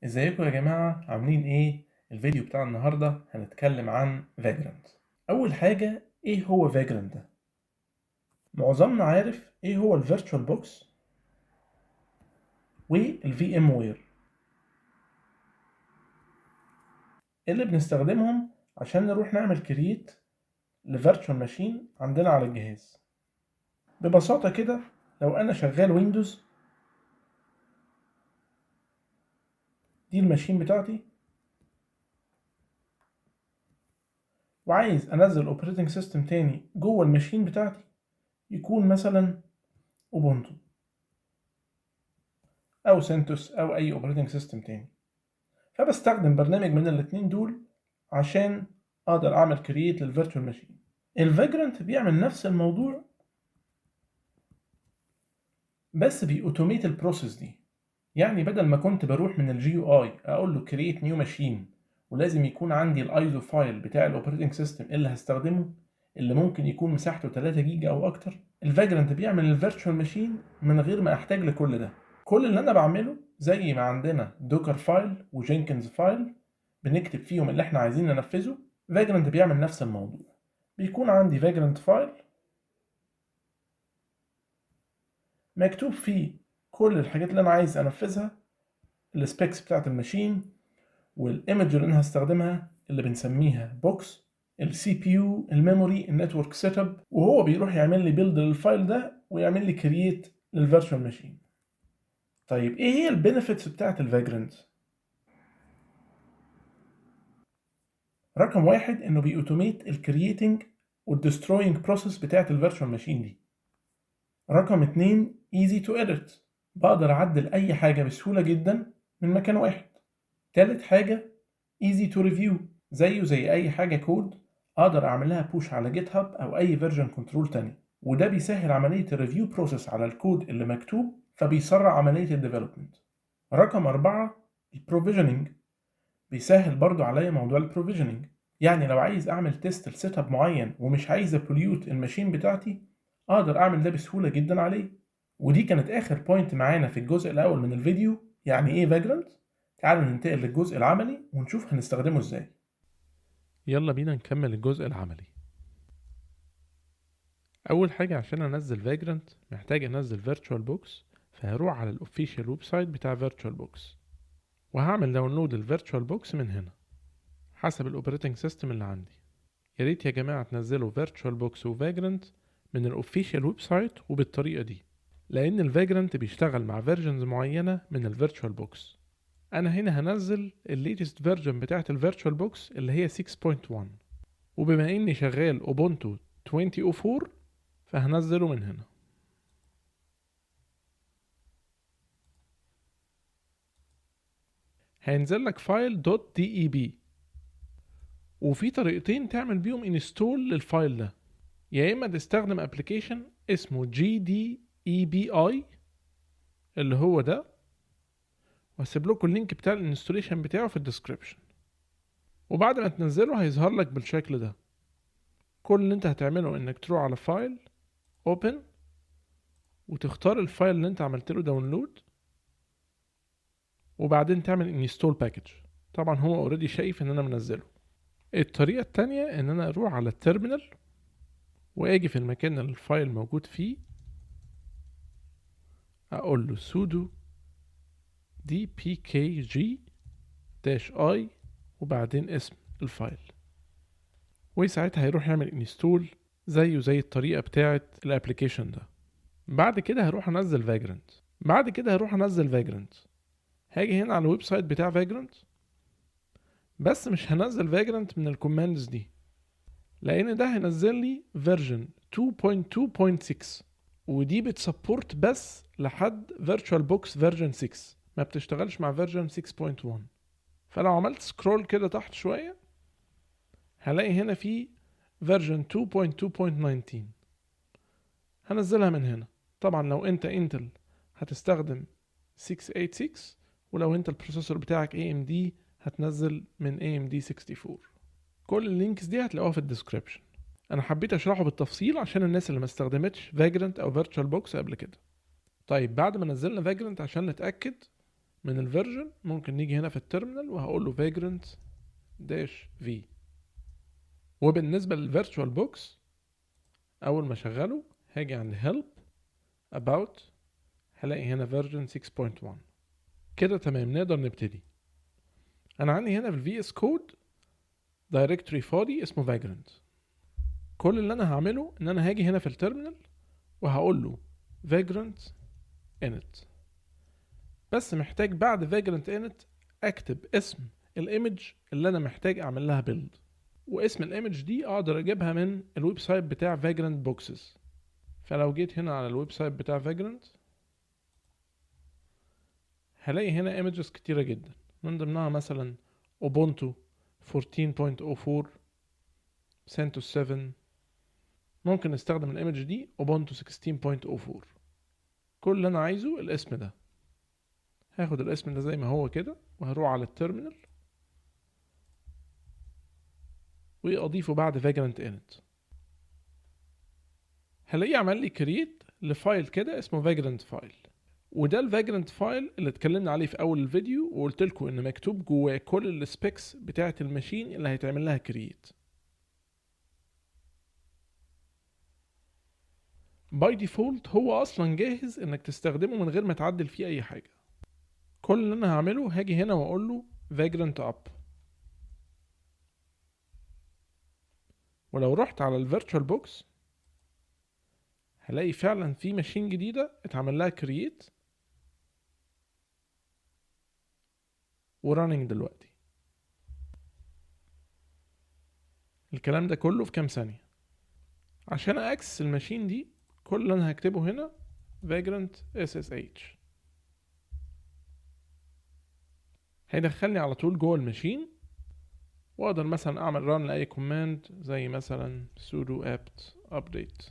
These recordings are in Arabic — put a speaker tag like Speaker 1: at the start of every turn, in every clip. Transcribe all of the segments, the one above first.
Speaker 1: ازيكم يا جماعة عاملين ايه؟ الفيديو بتاع النهاردة هنتكلم عن Vagrant. اول حاجة ايه هو Vagrant ده؟ معظمنا عارف ايه هو الفيرتشوال بوكس والفي ام وير اللي بنستخدمهم عشان نروح نعمل كرييت لفيرتشوال ماشين عندنا على الجهاز. ببساطة كده لو انا شغال ويندوز، دي الماشين بتاعتي، وعايز انزل اوبريتنج سيستم تاني جوه الماشين بتاعتي يكون مثلا اوبونتو او سنتوس او اي اوبريتنج سيستم تاني، فبستخدم برنامج من الاتنين دول عشان اقدر اعمل كرييت للفيرتشوال ماشين. الفاجرانت بيعمل نفس الموضوع بس بيأوتوميت البروسيس دي. يعني بدل ما كنت بروح من الجي يو اي اقول له كرييت نيو ماشين ولازم يكون عندي الايزو فايل بتاع الاوبريتنج سيستم اللي هستخدمه، اللي ممكن يكون مساحته 3 جيجا او اكتر، الفاجرانت بيعمل الفيرتشوال ماشين من غير ما احتاج لكل ده. كل اللي انا بعمله زي ما عندنا دوكر فايل وجينكنز فايل بنكتب فيهم اللي احنا عايزين ننفذه، فاجرانت بيعمل نفس الموضوع. بيكون عندي فاجرانت فايل مكتوب فيه كل الحاجات اللي انا عايز انفذها، السبيكس بتاعت الماشين والايمج اللي انا هستخدمها اللي بنسميها بوكس، السي بي يو، الميموري، النتورك سيت اب، وهو بيروح يعمل لي بيلد للفايل ده ويعمل لي كرييت للفيرتشوال ماشين. طيب ايه هي البينيفيتس بتاعت الفاجرانت؟ رقم واحد انه بيأوتوميت الكرييتنج والدستروينج بروسيس بتاعت الفيرتشوال ماشين دي. رقم اتنين easy to edit، بقدر اعدل اي حاجة بسهولة جدا من مكان واحد. تالت حاجة easy to review، زيه زي اي حاجة كود اقدر اعملها بوش على جيت هاب او اي فيرجن كنترول تاني، وده بيسهل عملية الريفيو بروسيس على الكود اللي مكتوب، فبيسرع عملية الديفلوبمنت. رقم أربعة البروفيجننج، بيسهل برضو عليا موضوع البروفيجننج. يعني لو عايز اعمل تيست لسيت اب معين ومش عايز ابوليوت الماشين بتاعتي، اقدر اعمل ده بسهوله جدا عليه. ودي كانت اخر بوينت معانا في الجزء الاول من الفيديو، يعني ايه فاجرانت. تعالوا ننتقل للجزء العملي ونشوف هنستخدمه ازاي. يلا بينا نكمل الجزء العملي. اول حاجه عشان انزل فاجرانت محتاج انزل فيرتشوال بوكس، فهروح على الاوفيشال ويب سايت بتاع فيرتشوال بوكس وهعمل داونلود الفيرتشوال بوكس من هنا حسب الاوبريتنج سيستم اللي عندي. يا ريت يا جماعة تنزلوا فيرتشوال بوكس وفاجرانت من الاوفيشال ويب سايت وبالطريقة دي، لان الفاجرانت بيشتغل مع فيرجنز معينة من الفيرتشوال بوكس. انا هنا هنزل الليتست فيرجن بتاعة الفيرتشوال بوكس اللي هي 6.1، وبما اني شغال اوبونتو 2004 فهنزله من هنا. هينزل لك فايل .deb، وفي طريقتين تعمل بيهم انستول للفايل ده. يا اما تستخدم ابلكيشن اسمه GDEBI اللي هو ده، وهسيب لكم اللينك بتاع الانستوليشن بتاعه في الديسكريبشن. وبعد ما تنزله هيظهر لك بالشكل ده. كل اللي انت هتعمله انك تروح على فايل اوبن وتختار الفايل اللي انت عملت له داونلود، وبعدين تعمل انستول باكج. طبعا هو اوريدي شايف ان انا منزله. الطريقة التانية ان انا اروح على التيرمينال واجي في المكان اللي الفايل موجود فيه اقول له sudo dpkg-i وبعدين اسم الفايل، وساعتها هيروح يعمل انستول زيه زي الطريقة بتاعة الابليكيشن ده. بعد كده هروح انزل فاجرانت. هاجي هنا على الويب سايت بتاع فاجرانت، بس مش هنزل فاجرانت من الكوماندز دي، لان ده هينزل لي فيرجن 2.2.6، ودي بتسبورت بس لحد فيرتشوال بوكس فيرجن 6، ما بتشتغلش مع فيرجن 6.1. فلو عملت سكرول كده تحت شوية هلاقي هنا في فيرجن 2.2.19 هنزلها من هنا. طبعا لو انت انتل هتستخدم 686، ولو انت البروسيسور بتاعك AMD هتنزل من AMD 64. كل اللينكس دي هتلاقوها في الديسكريبشن. انا حبيت اشرحه بالتفصيل عشان الناس اللي ما استخدمتش فاجرانت او فيرتشوال بوكس قبل كده. طيب بعد ما نزلنا فاجرانت عشان نتاكد من الفيرجن ممكن نيجي هنا في التيرمينال وهقول له vagrant-v. وبالنسبة للفيرتشوال بوكس أول ما شغله هاجي عند help about، هلاقي هنا version 6.1. كده تمام، نقدر نبتدي. أنا عندي هنا في ال VS Code directory فاضي اسمه vagrant. كل اللي أنا هعمله إن أنا هاجي هنا في التيرمينال وهقول له vagrant init، بس محتاج بعد vagrant init أكتب اسم الايمج اللي أنا محتاج أعمل لها build، واسم الايمج دي أقدر أجيبها من الويب سايت بتاع vagrant boxes. فلو جيت هنا على الويب سايت بتاع vagrant هلاقي هنا images كتيرة جدا، من ضمنها مثلا Ubuntu 14.04 CentOS 7. ممكن نستخدم الايمج دي Ubuntu 16.04. كل اللي انا عايزه الاسم ده، هاخد الاسم ده زي ما هو كده وهروح على التيرمينال واضيفه بعد vagrant init. هلاقيه عمل لي create لفايل كده اسمه vagrant file، وده الفاجرنت فايل اللي اتكلمنا عليه في اول الفيديو وقلت لكم ان مكتوب جواه كل السبيكس بتاعه الماشين اللي هيتعمل لها كرييت. باي ديفولت هو اصلا جاهز انك تستخدمه من غير ما تعدل فيه اي حاجه. كل اللي انا هعمله هاجي هنا واقول له vagrant up، ولو رحت على الفيرتشوال بوكس هلاقي فعلا في ماشين جديده اتعمل لها كرييت ورانينج دلوقتي. الكلام ده كله في كام ثانيه. عشان اكسس الماشين دي كل اللي انا هكتبه هنا vagrant ssh، هيدخلني على طول جوه الماشين، واقدر مثلا اعمل run لاي كوماند زي مثلا sudo apt update.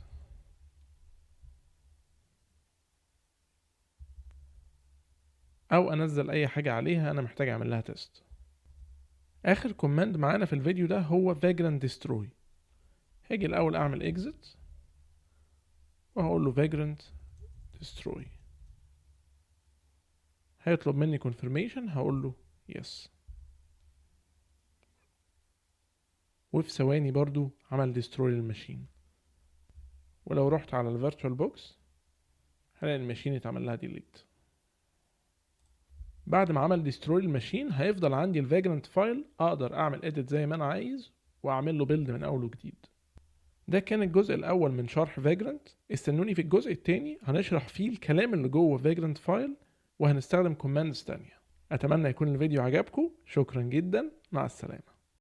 Speaker 1: او انزل اي حاجة عليها انا محتاج اعمل لها تيست. اخر كوماند معانا في الفيديو ده هو vagrant destroy. هاجي الاول اعمل exit وهقول له vagrant destroy، هيطلب مني confirmation هقول له yes، وفي ثواني برضو عمل destroy للماشين. ولو رحت على الفيرتشوال بوكس هلاقي الماشين اتعمل لها delete. بعد ما عمل destroy الماشين هيفضل عندي الفاجرنت فايل، اقدر اعمل edit زي ما انا عايز واعمل له build من اول وجديد. ده كان الجزء الاول من شرح vagrant. استنوني في الجزء الثاني هنشرح فيه الكلام اللي جوه vagrant فايل وهنستخدم كوماندز تانية. اتمنى يكون الفيديو عجبكم، شكرا جدا، مع السلامة.